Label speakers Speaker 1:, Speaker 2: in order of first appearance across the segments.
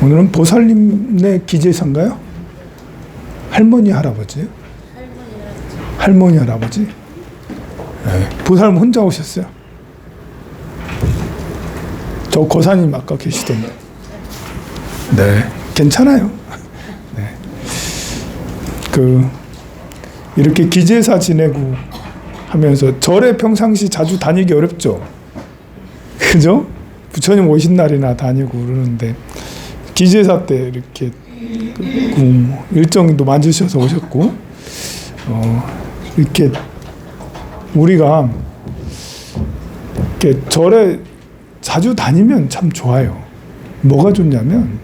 Speaker 1: 오늘은 보살님네 기제사인가요? 할머니 할아버지요? 할머니 할아버지. 네. 보살님 혼자 오셨어요? 저 고사님 아까 계시던데. 네, 괜찮아요. 네. 이렇게 기제사 지내고 하면서 절에 평상시 자주 다니기 어렵죠. 그죠? 부처님 오신 날이나 다니고 그러는데 기제사 때 이렇게 일정도 맞으셔서 오셨고, 이렇게 우리가 이렇게 절에 자주 다니면 참 좋아요. 뭐가 좋냐면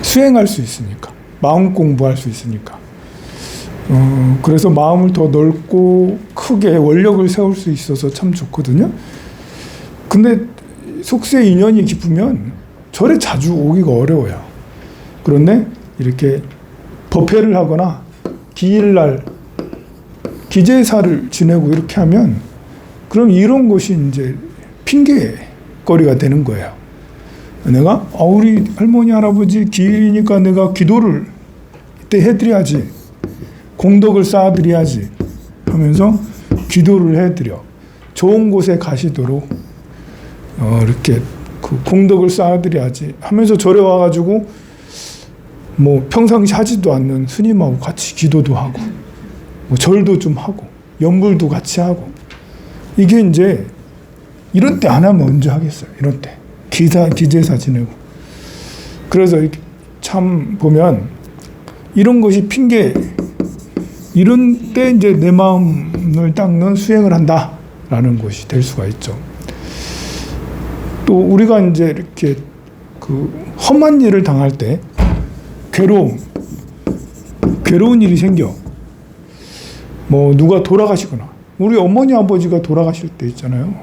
Speaker 1: 수행할 수 있으니까, 마음 공부할 수 있으니까. 그래서 마음을 더 넓고 크게 원력을 세울 수 있어서 참 좋거든요. 근데 속세 인연이 깊으면 절에 자주 오기가 어려워요. 그런데 이렇게 법회를 하거나 기일날 기제사를 지내고 이렇게 하면 그럼 이런 것이 이제 핑계거리가 되는 거예요. 내가 우리 할머니 할아버지 기일이니까 내가 기도를 이때 해드려야지, 공덕을 쌓아드려야지 하면서 기도를 해드려 좋은 곳에 가시도록 이렇게 그 공덕을 쌓아드려야지 하면서 절에 와가지고 뭐 평상시 하지도 않는 스님하고 같이 기도도 하고 뭐 절도 좀 하고 연불도 같이 하고, 이게 이제 이런 때 안 하면 언제 하겠어요? 이런 때 기제사 지내고. 그래서 이렇게 참 보면 이런 것이 핑계, 이런 때 이제 내 마음을 닦는 수행을 한다라는 것이 될 수가 있죠. 또 우리가 이제 이렇게 험한 일을 당할 때 괴로운 일이 생겨. 뭐 누가 돌아가시거나, 우리 어머니 아버지가 돌아가실 때 있잖아요.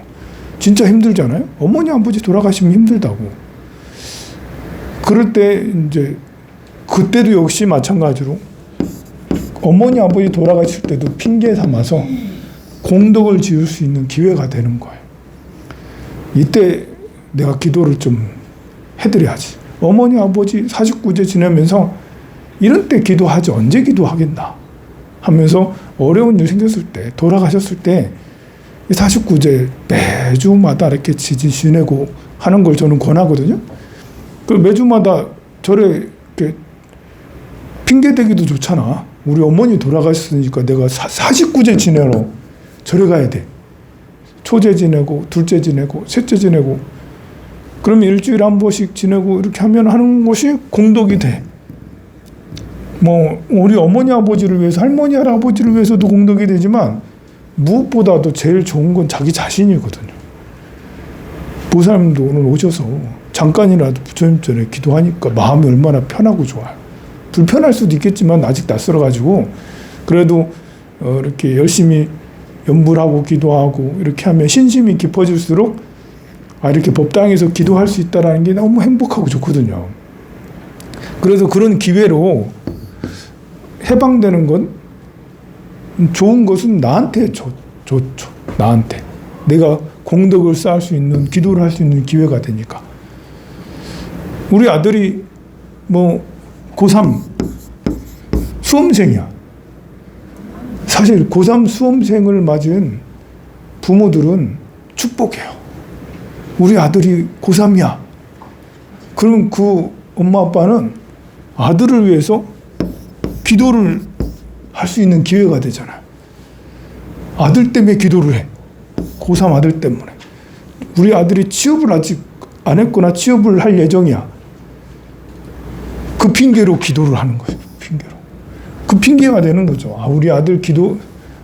Speaker 1: 진짜 힘들잖아요. 어머니 아버지 돌아가시면 힘들다고. 그럴 때 이제 그때도 역시 마찬가지로 어머니 아버지 돌아가실 때도 핑계 삼아서 공덕을 지을 수 있는 기회가 되는 거예요. 이때 내가 기도를 좀 해드려야지. 어머니 아버지 49제 지내면서 이런 때 기도하지 언제 기도하겠나 하면서 어려운 일 생겼을 때, 돌아가셨을 때 49제 매주마다 이렇게 지내고 하는 걸 저는 권하거든요. 그 매주마다 절에 이렇게 핑계대기도 좋잖아. 우리 어머니 돌아가셨으니까 내가 49제 지내러 절에 가야 돼. 초제 지내고, 둘째 지내고, 셋째 지내고, 그러면 일주일에 한 번씩 지내고 이렇게 하면 하는 것이 공덕이 돼. 뭐 우리 어머니 아버지를 위해서, 할머니 할아버지를 위해서도 공덕이 되지만 무엇보다도 제일 좋은 건 자기 자신이거든요. 보살님도 오늘 오셔서 잠깐이라도 부처님 전에 기도하니까 마음이 얼마나 편하고 좋아요. 불편할 수도 있겠지만 아직 낯설어가지고 그래도 이렇게 열심히 연불하고 기도하고 이렇게 하면 신심이 깊어질수록 이렇게 법당에서 기도할 수 있다는 게 너무 행복하고 좋거든요. 그래서 그런 기회로 해방되는 건, 좋은 것은 나한테 좋죠. 나한테. 내가 공덕을 쌓을 수 있는, 기도를 할 수 있는 기회가 되니까. 우리 아들이 뭐 고3 수험생이야. 사실 고3 수험생을 맞은 부모들은 축복해요. 우리 아들이 고3이야. 그럼 그 엄마 아빠는 아들을 위해서 기도를 할 수 있는 기회가 되잖아요. 아들 때문에 기도를 해. 고3 아들 때문에. 우리 아들이 취업을 아직 안 했거나 취업을 할 예정이야. 그 핑계로 기도를 하는 거예요. 핑계로. 그 핑계가 되는 거죠.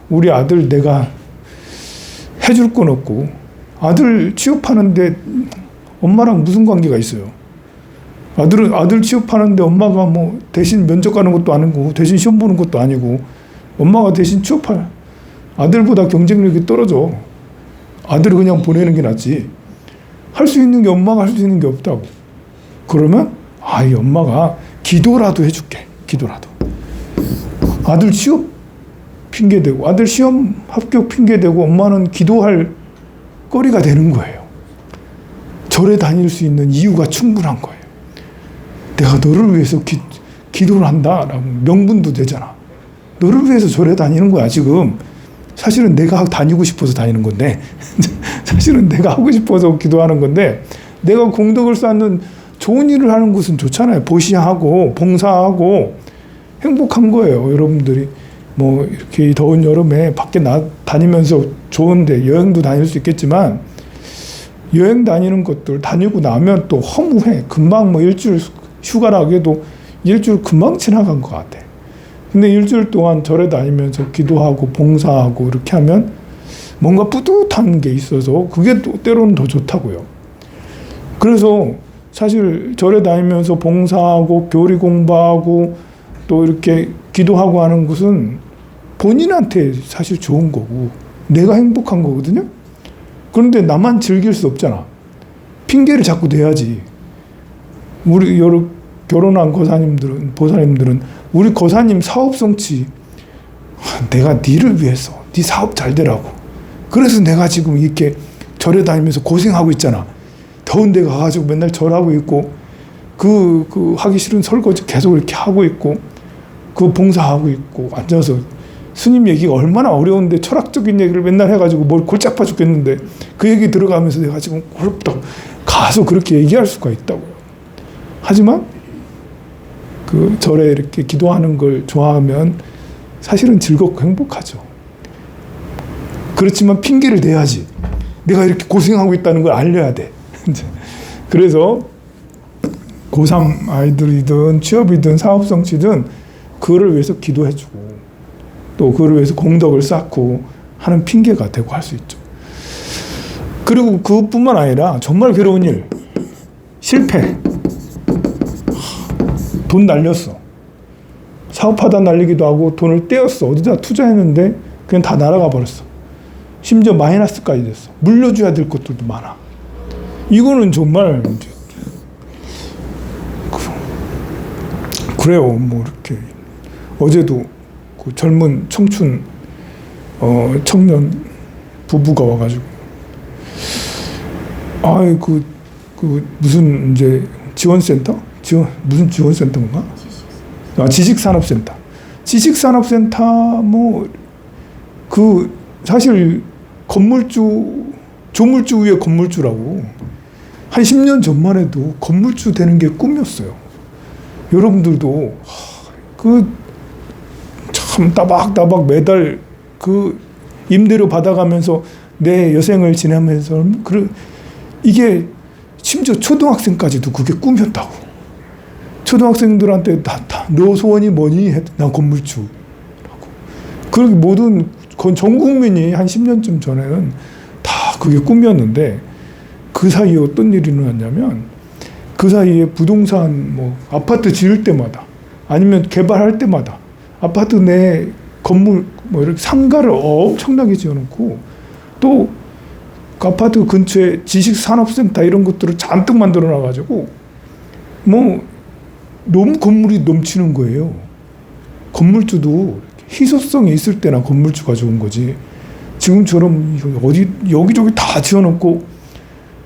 Speaker 1: 우리 아들 내가 해줄 건 없고, 아들 취업하는데 엄마랑 무슨 관계가 있어요? 아들 취업하는데 엄마가 뭐 대신 면접 가는 것도 아니고, 대신 시험 보는 것도 아니고, 엄마가 대신 취업할, 아들보다 경쟁력이 떨어져. 아들을 그냥 보내는 게 낫지. 할 수 있는 게 엄마가 할 수 있는 게 없다고. 그러면 이 엄마가 기도라도 해줄게. 기도라도. 아들 취업 핑계대고, 아들 시험 합격 핑계대고, 엄마는 기도할 거리가 되는 거예요. 절에 다닐 수 있는 이유가 충분한 거예요. 내가 너를 위해서 기도를 한다라고 명분도 되잖아. 너를 위해서 절에 다니는 거야 지금. 사실은 내가 다니고 싶어서 다니는 건데 사실은 내가 하고 싶어서 기도하는 건데, 내가 공덕을 쌓는 좋은 일을 하는 것은 좋잖아요. 보시하고 봉사하고 행복한 거예요. 여러분들이 뭐 이렇게 더운 여름에 밖에 다니면서 좋은데 여행도 다닐 수 있겠지만, 여행 다니는 것들 다니고 나면 또 허무해. 금방 뭐 일주일 휴가라고 해도 일주일 금방 지나간 것 같아. 근데 일주일 동안 절에 다니면서 기도하고 봉사하고 이렇게 하면 뭔가 뿌듯한 게 있어서 그게 또 때로는 더 좋다고요. 그래서 사실 절에 다니면서 봉사하고 교리 공부하고 또 이렇게 기도하고 하는 것은 본인한테 사실 좋은 거고 내가 행복한 거거든요. 그런데 나만 즐길 수 없잖아. 핑계를 자꾸 대야지. 우리 여러 결혼한 보사님들은 우리 거사님 사업 성취, 내가 니를 위해서 니 사업 잘 되라고, 그래서 내가 지금 이렇게 절에 다니면서 고생하고 있잖아. 더운 데 가가지고 맨날 절하고 있고 그 하기 싫은 설거지 계속 이렇게 하고 있고 그 봉사하고 있고 앉아서 스님 얘기가 얼마나 어려운데 철학적인 얘기를 맨날 해가지고 뭘 골치 아파 죽겠는데 그 얘기 들어가면서 내가 지금 어렵다 가서 그렇게 얘기할 수가 있다고요. 하지만 그 절에 이렇게 기도하는 걸 좋아하면 사실은 즐겁고 행복하죠. 그렇지만 핑계를 대야지. 내가 이렇게 고생하고 있다는 걸 알려야 돼. 그래서 고3 아이들이든 취업이든 사업 성취든 그거를 위해서 기도해주고 또 그거를 위해서 공덕을 쌓고 하는 핑계가 되고 할 수 있죠. 그리고 그것뿐만 아니라 정말 괴로운 일, 실패, 돈 날렸어. 사업하다 날리기도 하고 돈을 떼었어. 어디다 투자했는데 그냥 다 날아가 버렸어. 심지어 마이너스까지 됐어. 물려줘야 될 것들도 많아. 이거는 정말 그래요. 뭐 이렇게 어제도 그 젊은 청춘 청년 부부가 와가지고 그 무슨 이제 지원센터? 무슨 지원센터인가? 지식산업센터. 지식산업센터 뭐 그 사실 조물주 위에 건물주라고 한 10년 전만 해도 건물주 되는 게 꿈이었어요. 여러분들도 그 참 따박따박 매달 그 임대료 받아가면서 내 여생을 지내면서 이게 심지어 초등학생까지도 그게 꿈이었다고. 초등학생들한테 너 소원이 뭐니? 난 건물주라고. 그렇게 모든 전 국민이 한 10년쯤 전에는 다 그게 꿈이었는데 그 사이에 어떤 일이 일어났냐면 그 사이에 부동산 뭐 아파트 지을 때마다 아니면 개발할 때마다 아파트 내 건물 뭐 이렇게 상가를 엄청나게 지어놓고 또 그 아파트 근처에 지식산업센터 이런 것들을 잔뜩 만들어 놔가지고 뭐 너무 건물이 넘치는 거예요. 건물주도 희소성이 있을 때나 건물주가 좋은 거지. 지금처럼 여기저기 다 지어놓고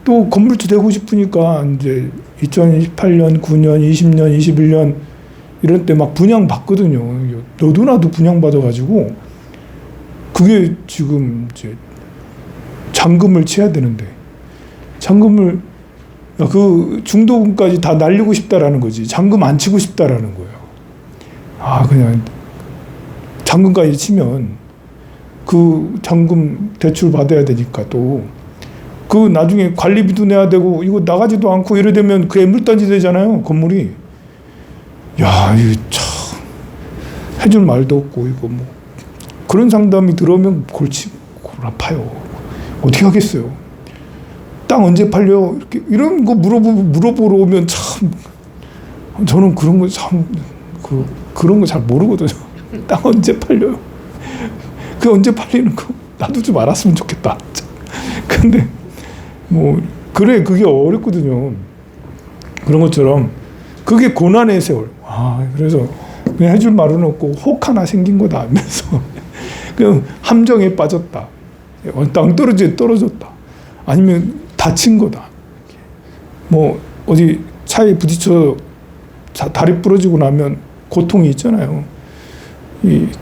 Speaker 1: 또 건물주 되고 싶으니까 이제 2028년, 9년, 20년, 21년 이럴 때 막 분양 받거든요. 너도 나도 분양 받아가지고 그게 지금 이제 잔금을 쳐야 되는데 잔금을 그 중도금까지 다 날리고 싶다라는 거지. 잔금 안 치고 싶다라는 거예요. 그냥 잔금까지 치면 그 잔금 대출 받아야 되니까 또 그 나중에 관리비도 내야 되고 이거 나가지도 않고 이래 되면 그 애물단지 되잖아요. 건물이. 야, 이거 참 해줄 말도 없고 이거 뭐 그런 상담이 들어오면 골 아파요. 어떻게 하겠어요? 땅 언제 팔려? 이렇게 이런 거 물어보러 오면 참 저는 그런 거 참 그런 거 잘 모르거든요. 땅 언제 팔려요? 그 언제 팔리는 거 나도 좀 알았으면 좋겠다. 근데 뭐 그래 그게 어렵거든요. 그런 것처럼 그게 고난의 세월. 그래서 그냥 해줄 말은 없고 혹 하나 생긴 거다 하면서 그냥 함정에 빠졌다. 땅떨어지에 떨어졌다. 아니면 다친 거다. 뭐 어디 차에 부딪혀 다리 부러지고 나면 고통이 있잖아요.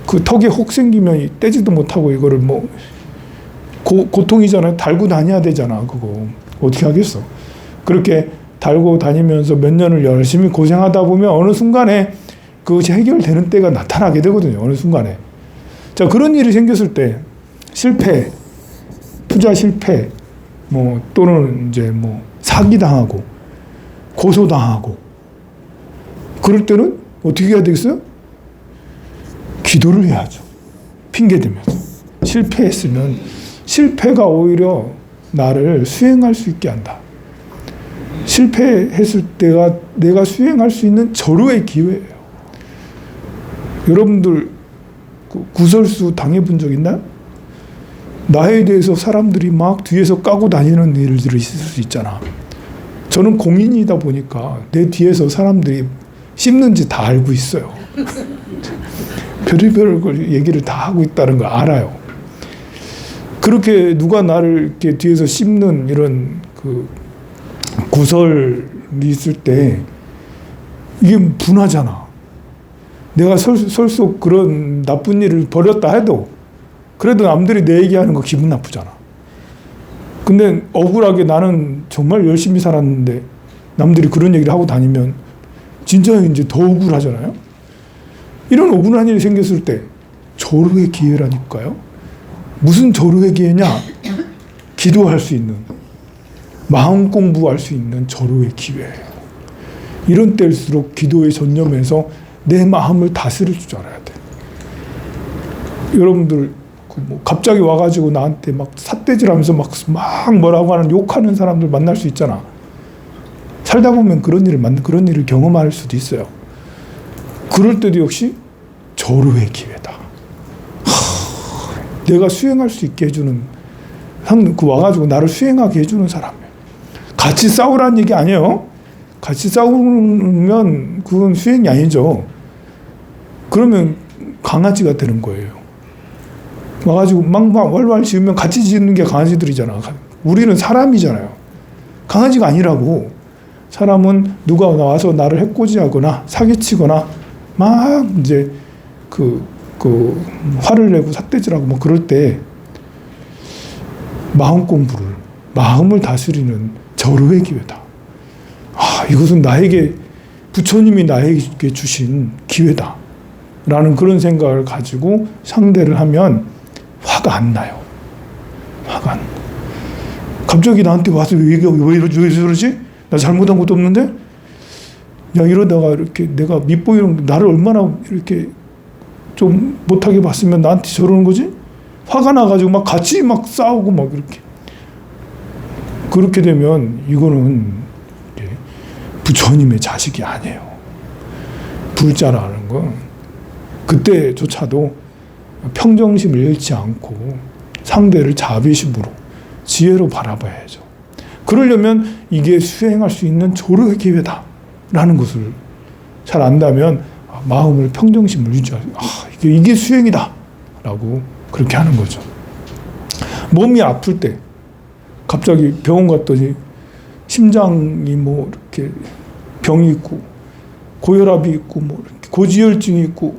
Speaker 1: 그 턱에 혹 생기면 떼지도 못하고 이거를 뭐 고통이잖아요. 달고 다녀야 되잖아. 그거 어떻게 하겠어. 그렇게 달고 다니면서 몇 년을 열심히 고생하다 보면 어느 순간에 그것이 해결되는 때가 나타나게 되거든요. 어느 순간에. 자, 그런 일이 생겼을 때 실패, 투자 실패, 뭐 또는 이제 뭐 사기당하고 고소당하고 그럴 때는 어떻게 해야 되겠어요? 기도를 해야죠. 핑계대면서. 실패했으면 실패가 오히려 나를 수행할 수 있게 한다. 실패했을 때가 내가 수행할 수 있는 절호의 기회예요. 여러분들 구설수 당해본 적 있나요? 나에 대해서 사람들이 막 뒤에서 까고 다니는 일들이 있을 수 있잖아. 저는 공인이다 보니까 내 뒤에서 사람들이 씹는지 다 알고 있어요. 별의별 걸 얘기를 다 하고 있다는 걸 알아요. 그렇게 누가 나를 이렇게 뒤에서 씹는 이런 그 구설이 있을 때 이게 분하잖아. 내가 설속 그런 나쁜 일을 벌였다 해도 그래도 남들이 내 얘기하는 거 기분 나쁘잖아. 근데 억울하게 나는 정말 열심히 살았는데 남들이 그런 얘기를 하고 다니면 진짜 이제 더 억울하잖아요. 이런 억울한 일이 생겼을 때 절호의 기회라니까요. 무슨 절호의 기회냐? 기도할 수 있는, 마음 공부할 수 있는 절호의 기회예요. 이런 때일수록 기도에 전념해서 내 마음을 다스릴 줄 알아야 돼. 여러분들 뭐 갑자기 와가지고 나한테 막 삿대질하면서 막 뭐라고 하는 욕하는 사람들 만날 수 있잖아. 살다 보면 그런 일을 경험할 수도 있어요. 그럴 때도 역시 절호의 기회다. 내가 수행할 수 있게 해주는, 와가지고 나를 수행하게 해주는 사람이에요. 같이 싸우라는 얘기 아니에요. 같이 싸우면 그건 수행이 아니죠. 그러면 강아지가 되는 거예요. 와가지고 막 왈왈 지으면 같이 짖는 게 강아지들이잖아. 우리는 사람이잖아요. 강아지가 아니라고. 사람은 누가 나와서 나를 해코지하거나 사기치거나 막 이제 화를 내고 삿대질하고 뭐 그럴 때 마음 공부를, 마음을 다스리는 절호의 기회다. 이것은 나에게 부처님이 나에게 주신 기회다. 라는 그런 생각을 가지고 상대를 하면 화가 안 나요. 화가 안 나. 갑자기 나한테 와서 왜 이러지? 나 잘못한 것도 없는데? 야, 이러다가 이렇게 내가 밉보이는 나를 얼마나 이렇게 좀 못하게 봤으면 나한테 저러는 거지? 화가 나가지고 막 같이 막 싸우고 막 이렇게. 그렇게 되면 이거는 부처님의 자식이 아니에요. 불자라는 건 그때조차도 평정심을 잃지 않고 상대를 자비심으로 지혜로 바라봐야죠. 그러려면 이게 수행할 수 있는 절호의 기회다라는 것을 잘 안다면 마음을 평정심을 유지하죠. 이게 수행이다라고 그렇게 하는 거죠. 몸이 아플 때 갑자기 병원 갔더니 심장이 뭐 이렇게 병이 있고 고혈압이 있고 뭐 이렇게 고지혈증이 있고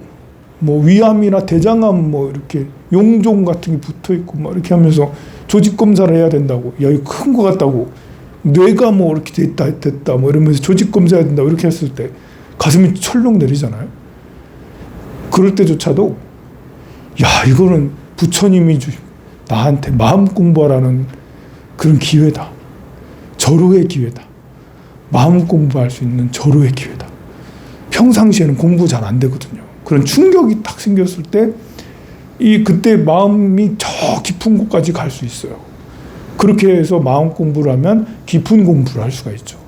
Speaker 1: 뭐 위암이나 대장암 뭐 이렇게 용종 같은 게 붙어 있고 막 이렇게 하면서 조직 검사를 해야 된다고. 야, 이거 큰 거 같다고. 뇌가 뭐 이렇게 됐다 뭐 이러면서 조직 검사해야 된다고 이렇게 했을 때 가슴이 철렁 내리잖아요. 그럴 때조차도 야, 이거는 부처님이 나한테 마음 공부하라는 그런 기회다. 절호의 기회다. 마음 공부할 수 있는 절호의 기회다. 평상시에는 공부 잘 안 되거든요. 그런 충격이 딱 생겼을 때 그때 마음이 저 깊은 곳까지 갈 수 있어요. 그렇게 해서 마음 공부를 하면 깊은 공부를 할 수가 있죠.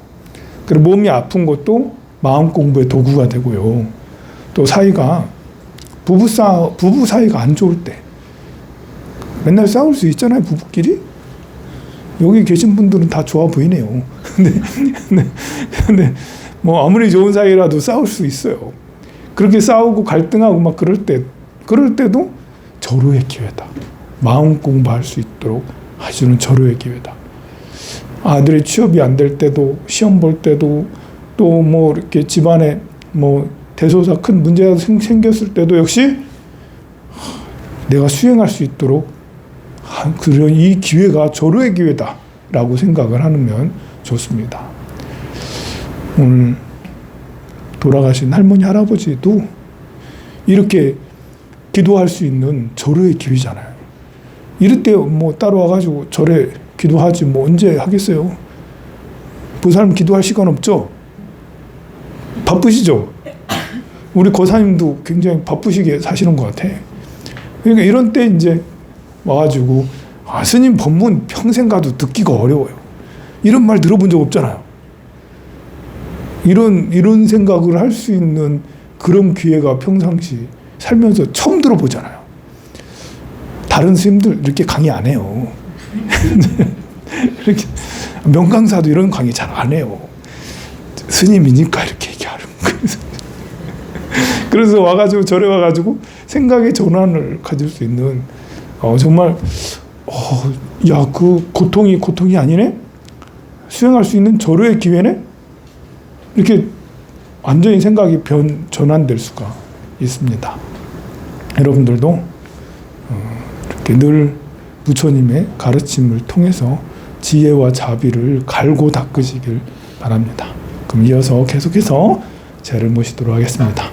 Speaker 1: 그리고 몸이 아픈 것도 마음 공부의 도구가 되고요. 또 부부 사이가 안 좋을 때 맨날 싸울 수 있잖아요, 부부끼리. 여기 계신 분들은 다 좋아 보이네요. 근데 뭐 아무리 좋은 사이라도 싸울 수 있어요. 그렇게 싸우고 갈등하고 막 그럴 때도 절호의 기회다. 마음 공부할 수 있도록 해주는 절호의 기회다. 아들의 취업이 안 될 때도, 시험 볼 때도, 또 뭐 이렇게 집안에 뭐 대소사 큰 문제가 생겼을 때도 역시 내가 수행할 수 있도록 그런 이 기회가 절호의 기회다라고 생각을 하면 좋습니다. 오늘 돌아가신 할머니 할아버지도 이렇게 기도할 수 있는 절호의 기회잖아요. 이럴 때 뭐 따로 와가지고 절에 기도하지 뭐 언제 하겠어요? 그 사람 기도할 시간 없죠? 바쁘시죠? 우리 고사님도 굉장히 바쁘시게 사시는 것 같아. 그러니까 이런 때 이제 와가지고 스님 법문 평생 가도 듣기가 어려워요. 이런 말 들어본 적 없잖아요. 이런 생각을 할 수 있는 그런 기회가 평상시 살면서 처음 들어보잖아요. 다른 스님들 이렇게 강의 안 해요. 이렇게 명강사도 이런 강의 잘 안 해요. 스님이니까 이렇게 얘기하는 거예요. 그래서 와가지고 절에 와가지고 생각의 전환을 가질 수 있는 정말 야, 그 고통이 아니네? 수행할 수 있는 절호의 기회네? 이렇게 완전히 생각이 전환될 수가 있습니다. 여러분들도 이렇게 늘 부처님의 가르침을 통해서 지혜와 자비를 갈고 닦으시길 바랍니다. 그럼 이어서 계속해서 제를 모시도록 하겠습니다.